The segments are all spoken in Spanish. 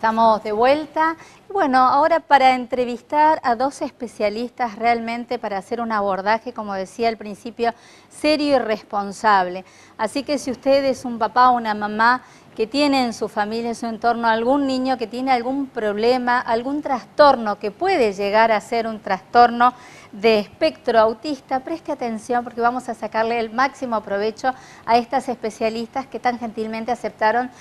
estamos de vuelta. Bueno, ahora para entrevistar a dos especialistas realmente para hacer un abordaje, como decía al principio, serio y responsable. Así que si usted es un papá o una mamá que tiene en su familia, en su entorno, algún niño que tiene algún problema, algún trastorno que puede llegar a ser un trastorno de espectro autista, preste atención porque vamos a sacarle el máximo provecho a estas especialistas que tan gentilmente aceptaron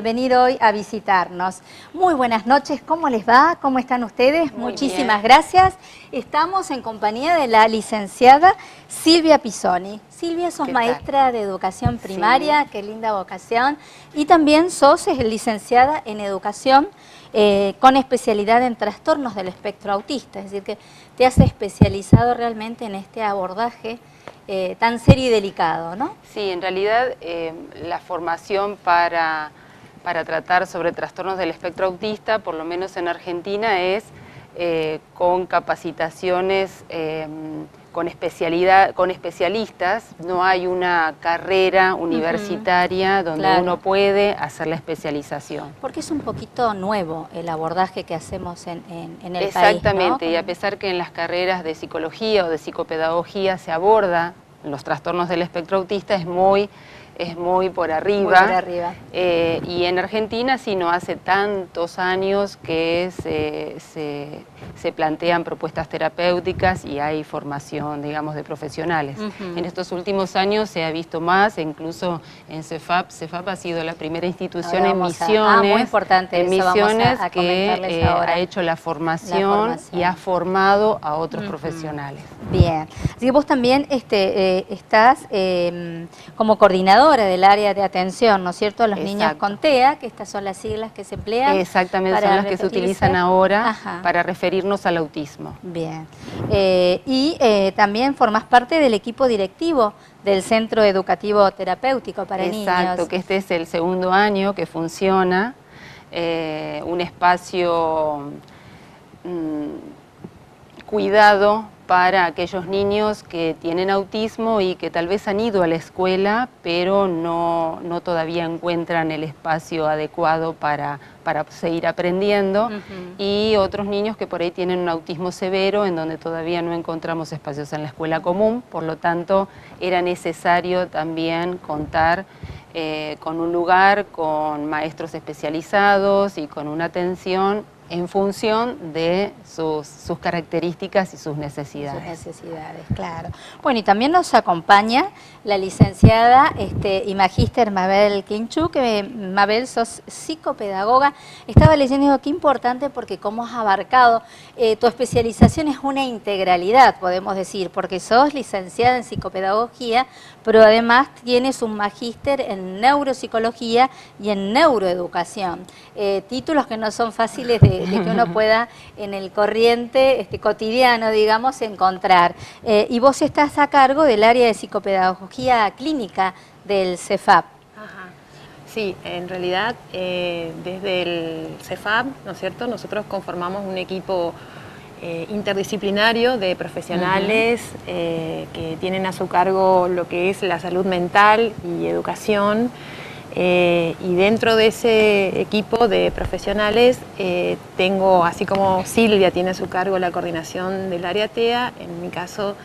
venir hoy a visitarnos. Muy buenas noches, ¿cómo les va? ¿Cómo están ustedes? Muchísimas gracias. Estamos en compañía de la licenciada Silvia Pisoni. Silvia, sos maestra de educación primaria, qué linda vocación, y también sos licenciada en educación con especialidad en trastornos del espectro autista, es decir que te has especializado realmente en este abordaje tan serio y delicado, ¿no? Sí, en realidad la formación para tratar sobre trastornos del espectro autista, por lo menos en Argentina, es con capacitaciones con especialistas. No hay una carrera universitaria donde uno puede hacer la especialización. Porque es un poquito nuevo el abordaje que hacemos en el país, ¿no? Exactamente, y a pesar que en las carreras de psicología o de psicopedagogía se aborda los trastornos del espectro autista, es muy por arriba. Muy por arriba. Y en Argentina sí, no hace tantos años que se plantean propuestas terapéuticas y hay formación, digamos, de profesionales. En estos últimos años se ha visto más, incluso en CEFAP. CEFAP ha sido la primera institución en Misiones, muy importante en eso, Misiones a que ha hecho la formación y ha formado a otros profesionales. Bien, así que vos también estás como coordinadora del área de atención, ¿no es cierto?, a los niños con TEA, que estas son las siglas que se emplean. Exactamente, son las que se utilizan ahora para referirnos al autismo. Bien, y también formás parte del equipo directivo del Centro Educativo Terapéutico para Niños. Exacto, que este es el segundo año que funciona, un espacio cuidado para aquellos niños que tienen autismo y que tal vez han ido a la escuela, pero no todavía encuentran el espacio adecuado para seguir aprendiendo, y otros niños que por ahí tienen un autismo severo, en donde todavía no encontramos espacios en la escuela común. Por lo tanto, era necesario también contar con un lugar, con maestros especializados y con una atención en función de sus características y sus necesidades. Sus necesidades, claro. Bueno, y también nos acompaña la licenciada y magíster Mabel Quinchú, que Mabel, sos psicopedagoga. Estaba leyendo y digo, qué importante, porque como has abarcado, tu especialización es una integralidad, podemos decir, porque sos licenciada en psicopedagogía, pero además tienes un magíster en neuropsicología y en neuroeducación. Títulos que no son fáciles de que uno pueda en el corriente cotidiano, digamos, encontrar. Y vos estás a cargo del área de psicopedagogía clínica del CEFAP. Sí, en realidad desde el CEFAP, ¿no es cierto?, nosotros conformamos un equipo interdisciplinario de profesionales que tienen a su cargo lo que es la salud mental y educación. Y dentro de ese equipo de profesionales tengo, así como Silvia tiene a su cargo la coordinación del área TEA, en mi caso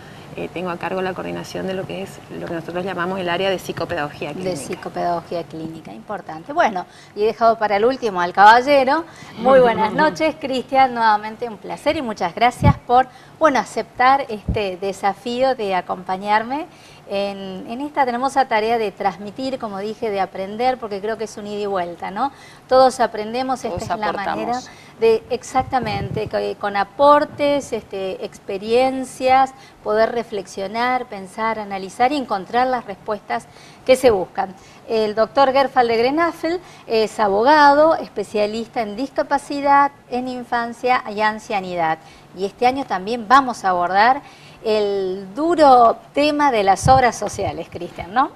tengo a cargo la coordinación de lo que nosotros llamamos el área de psicopedagogía clínica. De psicopedagogía clínica, importante. Bueno, y he dejado para el último al caballero. Muy buenas noches, Cristian, nuevamente un placer y muchas gracias por, aceptar este desafío de acompañarme. En esta tenemos la tarea de transmitir, como dije, de aprender, porque creo que es un ida y vuelta, ¿no? Todos aprendemos, esta es la manera de, exactamente, con aportes, experiencias, poder reflexionar, pensar, analizar y encontrar las respuestas que se buscan. El doctor Gerfald de Grenafel es abogado, especialista en discapacidad, en infancia y ancianidad. Y este año también vamos a abordar el duro tema de las obras sociales, Cristian, ¿no?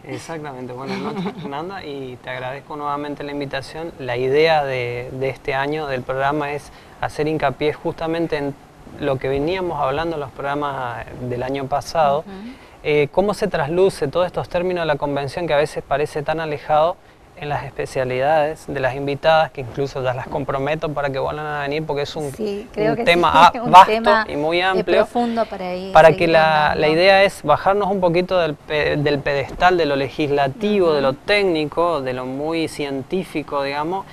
Exactamente. Buenas noches, Fernanda, y te agradezco nuevamente la invitación. La idea de este año del programa es hacer hincapié justamente en lo que veníamos hablando en los programas del año pasado, cómo se trasluce todos estos términos de la convención que a veces parece tan alejado en las especialidades de las invitadas, que incluso ya las comprometo para que vuelvan a venir, porque es un tema vasto y muy amplio, profundo para que la idea es bajarnos un poquito del pedestal de lo legislativo, de lo técnico, de lo muy científico, digamos,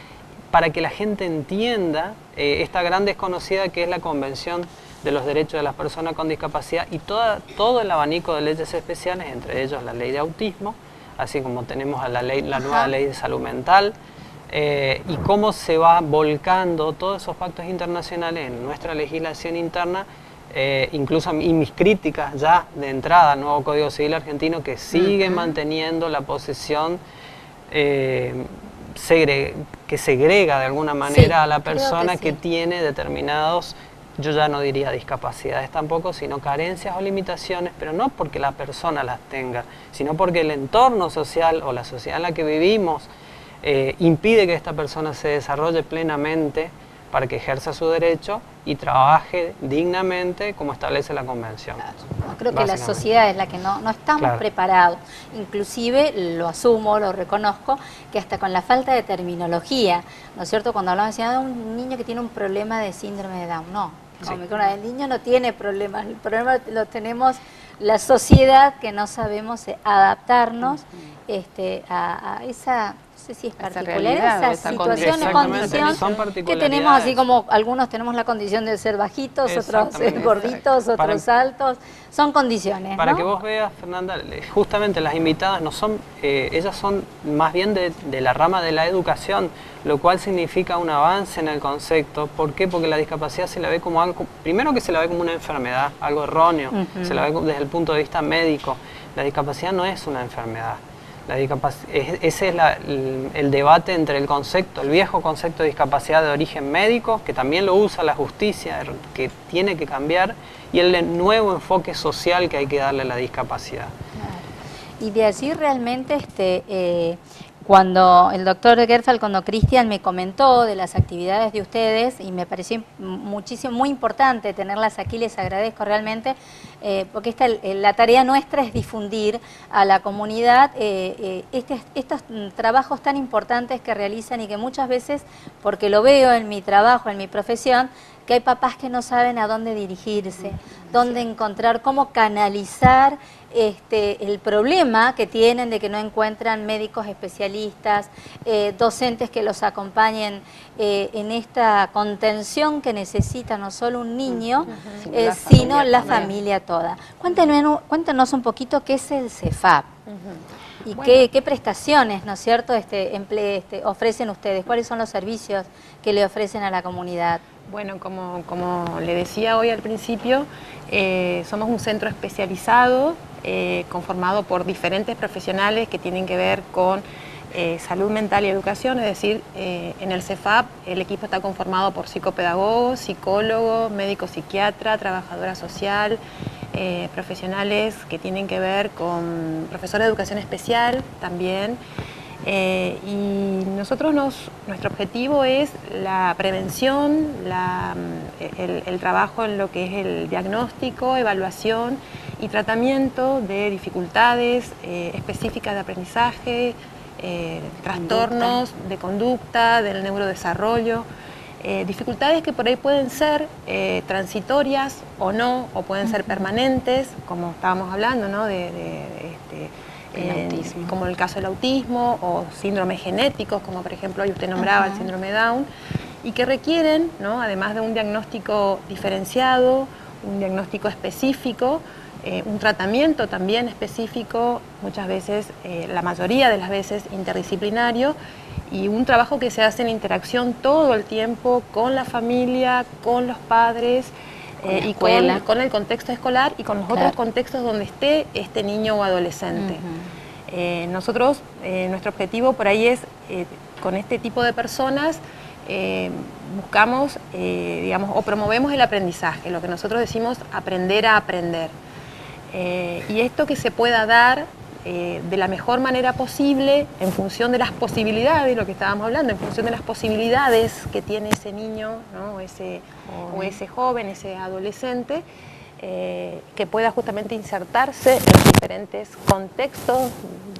para que la gente entienda esta gran desconocida que es la Convención de los Derechos de las Personas con Discapacidad y todo el abanico de leyes especiales, entre ellos la ley de autismo, así como tenemos a la nueva ley de salud mental, y cómo se va volcando todos esos pactos internacionales en nuestra legislación interna, incluso y mis críticas ya de entrada al nuevo Código Civil argentino, que sigue manteniendo la posición que segrega de alguna manera a la persona que tiene determinados, yo ya no diría discapacidades tampoco, sino carencias o limitaciones, pero no porque la persona las tenga, sino porque el entorno social o la sociedad en la que vivimos impide que esta persona se desarrolle plenamente para que ejerza su derecho y trabaje dignamente como establece la Convención. Claro. No, creo que la sociedad es la que no estamos preparados. Inclusive, lo asumo, lo reconozco, que hasta con la falta de terminología, ¿no es cierto? Cuando hablamos de un niño que tiene un problema de síndrome de Down, el niño no tiene problemas, el problema lo tenemos la sociedad, que no sabemos adaptarnos a esa... No sé si es particular, esa situación o condición que tenemos, así como algunos tenemos la condición de ser bajitos, otros ser gorditos, otros altos, son condiciones. Para que vos veas, Fernanda, justamente las invitadas no son, ellas son más bien de la rama de la educación, lo cual significa un avance en el concepto. ¿Por qué? Porque la discapacidad se la ve como algo, primero que se la ve como una enfermedad, algo erróneo, se la ve desde el punto de vista médico. La discapacidad no es una enfermedad. Ese es el debate entre el viejo concepto de discapacidad de origen médico, que también lo usa la justicia, que tiene que cambiar, y el nuevo enfoque social que hay que darle a la discapacidad. Y de allí realmente, cuando el doctor Gersal, cuando Cristian me comentó de las actividades de ustedes, y me pareció muy importante tenerlas aquí, les agradezco realmente, porque la tarea nuestra es difundir a la comunidad estos trabajos tan importantes que realizan y que muchas veces, porque lo veo en mi trabajo, en mi profesión, que hay papás que no saben a dónde dirigirse, dónde encontrar, cómo canalizar el problema que tienen de que no encuentran médicos especialistas, docentes que los acompañen en esta contención que necesita no solo un niño, sino la familia toda. Cuéntanos un poquito qué es el CEFAP y qué prestaciones, ¿no es cierto?, ofrecen ustedes, cuáles son los servicios que le ofrecen a la comunidad. Bueno, como le decía hoy al principio, somos un centro especializado conformado por diferentes profesionales que tienen que ver con salud mental y educación, es decir, en el CEFAP el equipo está conformado por psicopedagogos, psicólogos, médico psiquiatra, trabajadora social, profesionales que tienen que ver con profesores de educación especial también. Y nosotros nuestro objetivo es la prevención, el trabajo en lo que es el diagnóstico, evaluación y tratamiento de dificultades específicas de aprendizaje, trastornos de conducta, del neurodesarrollo, dificultades que por ahí pueden ser transitorias o no, o pueden ser permanentes, como estábamos hablando, ¿no? Como el caso del autismo o síndromes genéticos, como por ejemplo hoy usted nombraba el síndrome de Down, y que requieren, ¿no?, además de un diagnóstico diferenciado, un diagnóstico específico, un tratamiento también específico, muchas veces, la mayoría de las veces interdisciplinario, y un trabajo que se hace en interacción todo el tiempo con la familia, con los padres, y con el contexto escolar y con los otros contextos donde esté este niño o adolescente. Nosotros, nuestro objetivo por ahí es, con este tipo de personas, buscamos, digamos, o promovemos el aprendizaje, lo que nosotros decimos aprender a aprender. Y esto que se pueda dar de la mejor manera posible en función de las posibilidades, lo que estábamos hablando, en función de las posibilidades que tiene ese niño, ¿no?, o ese joven, ese adolescente, que pueda justamente insertarse en diferentes contextos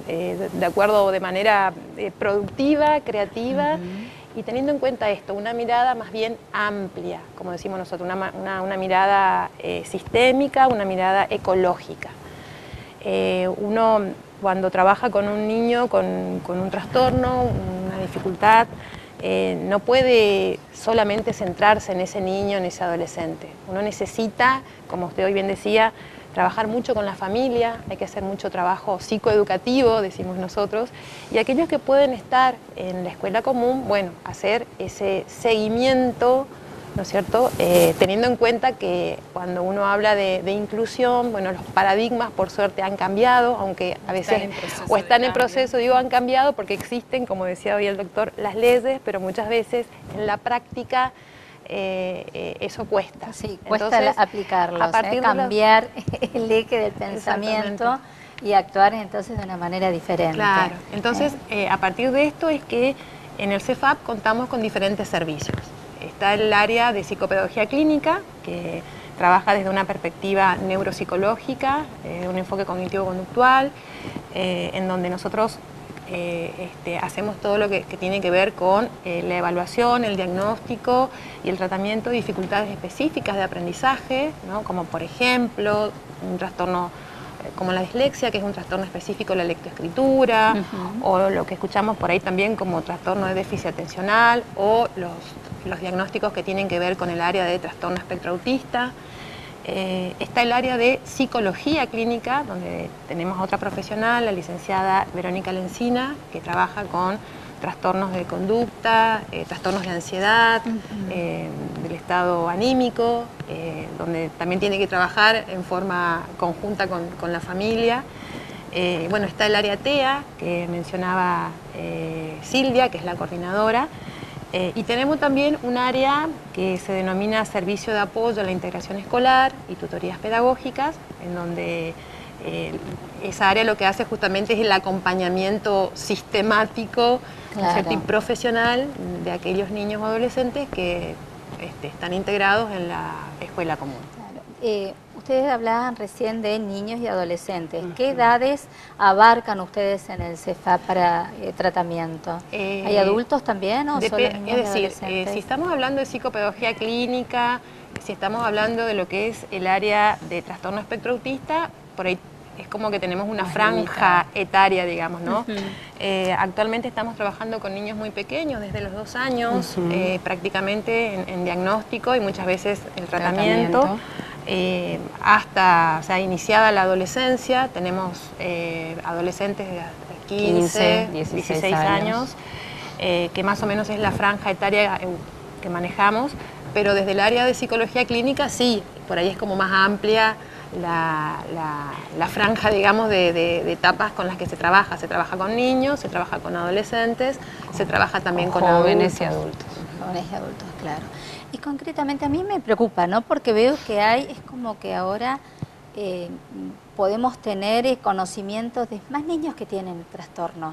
de acuerdo, de manera productiva, creativa, y teniendo en cuenta esto, una mirada más bien amplia, como decimos nosotros, una mirada sistémica, una mirada ecológica. Uno cuando trabaja con un niño con un trastorno, una dificultad, no puede solamente centrarse en ese niño, en ese adolescente. Uno necesita, como usted hoy bien decía, trabajar mucho con la familia, hay que hacer mucho trabajo psicoeducativo, decimos nosotros, y aquellos que pueden estar en la escuela común, bueno, hacer ese seguimiento, ¿no es cierto? Teniendo en cuenta que cuando uno habla de inclusión, bueno, los paradigmas por suerte han cambiado, aunque a veces están en proceso, digo han cambiado porque existen, como decía hoy el doctor, las leyes, pero muchas veces en la práctica eso cuesta. Sí, cuesta entonces, aplicarlos, cambiar el eje del pensamiento y actuar entonces de una manera diferente. Claro, entonces a partir de esto es que en el CEFAP contamos con diferentes servicios. Está el área de psicopedagogía clínica, que trabaja desde una perspectiva neuropsicológica, un enfoque cognitivo-conductual, en donde nosotros hacemos todo lo que tiene que ver con la evaluación, el diagnóstico y el tratamiento de dificultades específicas de aprendizaje, ¿no? Como por ejemplo un trastorno como la dislexia, que es un trastorno específico de la lectoescritura, o lo que escuchamos por ahí también como trastorno de déficit atencional, o los diagnósticos que tienen que ver con el área de trastorno espectro autista. Está el área de psicología clínica, donde tenemos a otra profesional, la licenciada Verónica Lencina, que trabaja con trastornos de conducta, trastornos de ansiedad, del estado anímico, donde también tiene que trabajar en forma conjunta con la familia. Bueno, está el área TEA, que mencionaba Silvia, que es la coordinadora, y tenemos también un área que se denomina Servicio de Apoyo a la Integración Escolar y Tutorías Pedagógicas, en donde esa área lo que hace justamente es el acompañamiento sistemático, y profesional de aquellos niños o adolescentes que están integrados en la escuela común. Claro. Ustedes hablaban recién de niños y adolescentes. ¿Qué edades abarcan ustedes en el CEFAP para tratamiento? ¿Hay adultos también o solo niños y adolescentes? Si estamos hablando de psicopedagogía clínica, si estamos hablando de lo que es el área de trastorno espectro autista, por ahí es como que tenemos una franja etaria, digamos, ¿no? Actualmente estamos trabajando con niños muy pequeños, desde los 2 años, prácticamente en diagnóstico y muchas veces el tratamiento. Hasta, o sea, iniciada la adolescencia, tenemos adolescentes de 15, 16 años, que más o menos es la franja etaria que manejamos, pero desde el área de psicología clínica sí, por ahí es como más amplia la franja, digamos, de etapas con las que se trabaja con niños, se trabaja con adolescentes, se trabaja también con jóvenes y adultos. Jóvenes y adultos, claro. Y concretamente a mí me preocupa, ¿no? Porque veo que es como que ahora podemos tener conocimientos de más niños que tienen trastornos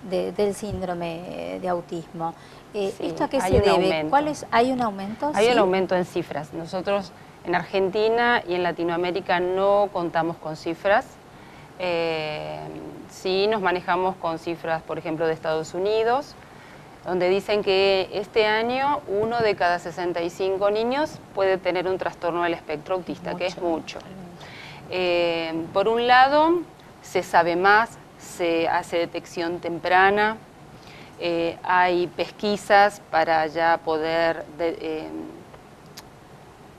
del síndrome de autismo. Sí, ¿Esto a qué se debe? ¿Hay un aumento? Hay un aumento en cifras. Nosotros en Argentina y en Latinoamérica no contamos con cifras. Sí nos manejamos con cifras, por ejemplo, de Estados Unidos, donde dicen que este año 1 de cada 65 niños puede tener un trastorno del espectro autista, que es mucho. Por un lado, se sabe más, se hace detección temprana, hay pesquisas para ya poder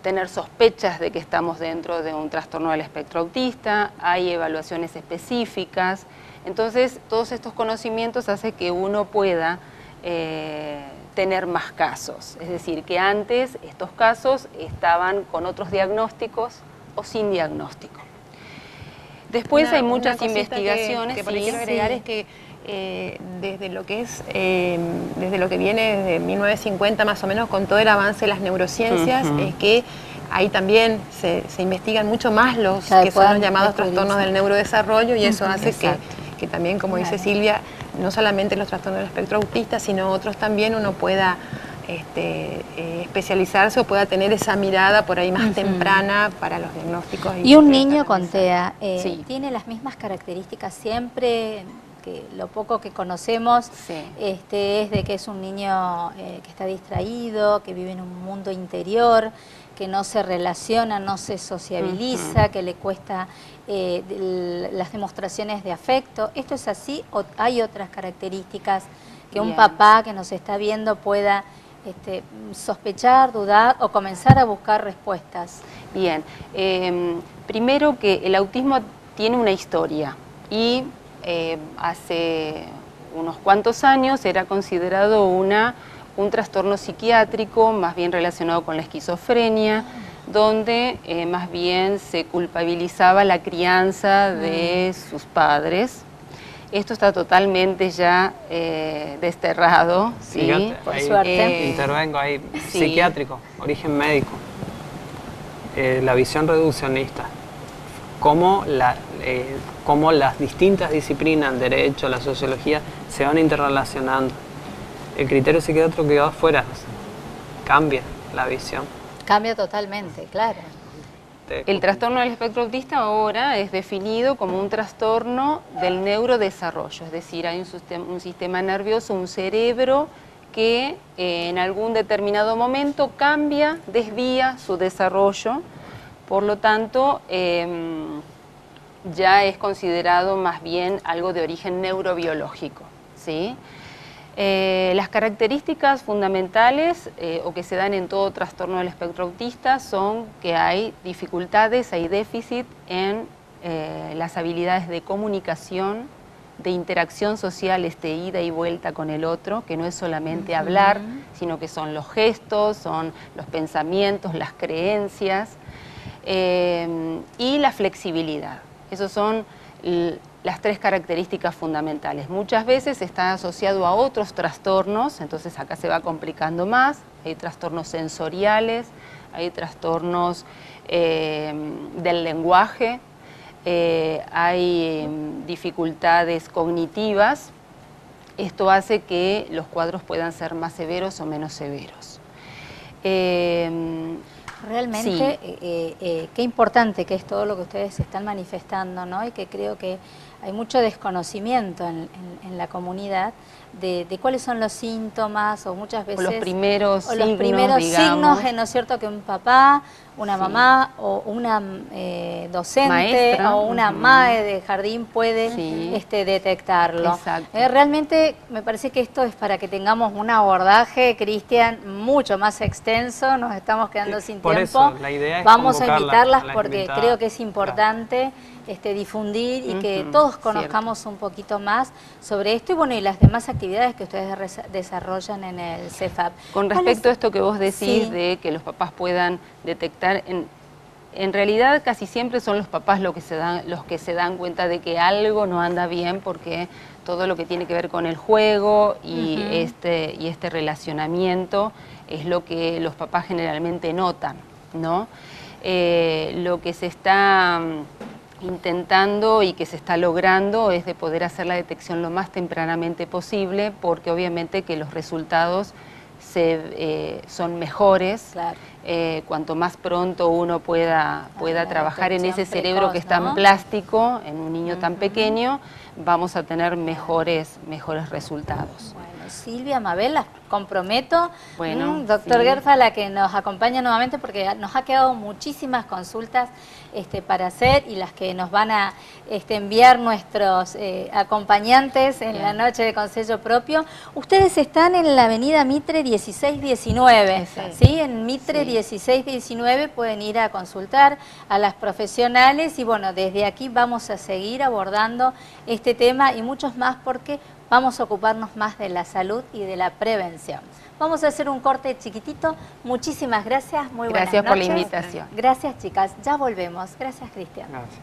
tener sospechas de que estamos dentro de un trastorno del espectro autista, hay evaluaciones específicas. Entonces, todos estos conocimientos hacen que uno pueda tener más casos. Es decir, que antes estos casos estaban con otros diagnósticos o sin diagnóstico. Después hay muchas investigaciones. Que por ahí quiero agregar es que desde lo que es, desde lo que viene desde 1950 más o menos, con todo el avance de las neurociencias, es que ahí también se investigan mucho más los que son los llamados trastornos del neurodesarrollo, y eso hace que también, como dice Silvia, no solamente los trastornos del espectro autista, sino otros también uno pueda especializarse o pueda tener esa mirada por ahí más temprana para los diagnósticos. Y un niño con TEA, Sí. ¿tiene las mismas características siempre? Que lo poco que conocemos Sí. es de que es un niño que está distraído, que vive en un mundo interior, que no se relaciona, no se sociabiliza, que le cuesta las demostraciones de afecto. ¿Esto es así o hay otras características que un Bien. papá que nos está viendo pueda sospechar, dudar o comenzar a buscar respuestas? Bien, primero que el autismo tiene una historia y hace unos cuantos años era considerado un trastorno psiquiátrico más bien relacionado con la esquizofrenia, donde más bien se culpabilizaba la crianza de sus padres. Esto está totalmente ya desterrado, ¿sí? Fíjate, Por ahí suerte. intervengo ahí, Sí. psiquiátrico, origen médico, la visión reduccionista, cómo las distintas disciplinas, derecho, la sociología, se van interrelacionando. El criterio psiquiátrico quedó afuera, cambia la visión. Cambia totalmente, claro. El trastorno del espectro autista ahora es definido como un trastorno del neurodesarrollo, es decir, hay un sistema nervioso, un cerebro que en algún determinado momento cambia, desvía su desarrollo, por lo tanto ya es considerado más bien algo de origen neurobiológico, ¿sí? Las características fundamentales o que se dan en todo trastorno del espectro autista son que hay dificultades, hay déficit en las habilidades de comunicación, de interacción social, ida y vuelta con el otro, que no es solamente hablar, sino que son los gestos, son los pensamientos, las creencias y la flexibilidad. Esos son las tres características fundamentales. Muchas veces está asociado a otros trastornos, entonces acá se va complicando más. Hay trastornos sensoriales, hay trastornos del lenguaje, hay dificultades cognitivas. Esto hace que los cuadros puedan ser más severos o menos severos. Realmente, qué importante que es todo lo que ustedes están manifestando, ¿no? Y que creo que hay mucho desconocimiento en la comunidad de cuáles son los síntomas o muchas veces... O los primeros signos, signos, ¿no es cierto? Que un papá, una Sí. mamá o una docente Maestra, o una mae de jardín puede Sí. Detectarlo. Exacto. Realmente me parece que esto es para que tengamos un abordaje, Cristian, mucho más extenso. Nos estamos quedando sin Por tiempo. eso, la idea es Vamos a convocarla, invitarlas las porque invitadas. creo que es importante difundir y que todos conozcamos un poquito más sobre esto y bueno, y las demás actividades que ustedes desarrollan en el CEFAP. Con respecto a esto que vos decís Sí. de que los papás puedan detectar, en realidad casi siempre son los papás los que se dan cuenta de que algo no anda bien, porque todo lo que tiene que ver con el juego y este relacionamiento es lo que los papás generalmente notan, ¿no? Lo que se está intentando y que se está logrando es de poder hacer la detección lo más tempranamente posible, porque obviamente que los resultados son mejores. Claro. Cuanto más pronto uno pueda trabajar en ese detección cerebro que es tan precoz, ¿no? plástico, en un niño tan pequeño, vamos a tener mejores resultados. Bueno, Silvia, Mabel, las comprometo. Bueno, Doctor sí. Gerfa, la que nos acompaña nuevamente porque nos ha quedado muchísimas consultas para hacer y las que nos van a enviar nuestros acompañantes en la noche de Consejo Propio. Ustedes están en la avenida Mitre 1619, Exacto. ¿sí? En Mitre Sí. 1619 pueden ir a consultar a las profesionales y bueno, desde aquí vamos a seguir abordando este tema y muchos más porque vamos a ocuparnos más de la salud y de la prevención. Vamos a hacer un corte chiquitito. Muchísimas gracias. Muy buenas Gracias por la noches. invitación. Gracias, chicas. Ya volvemos. Gracias, Cristian. Gracias.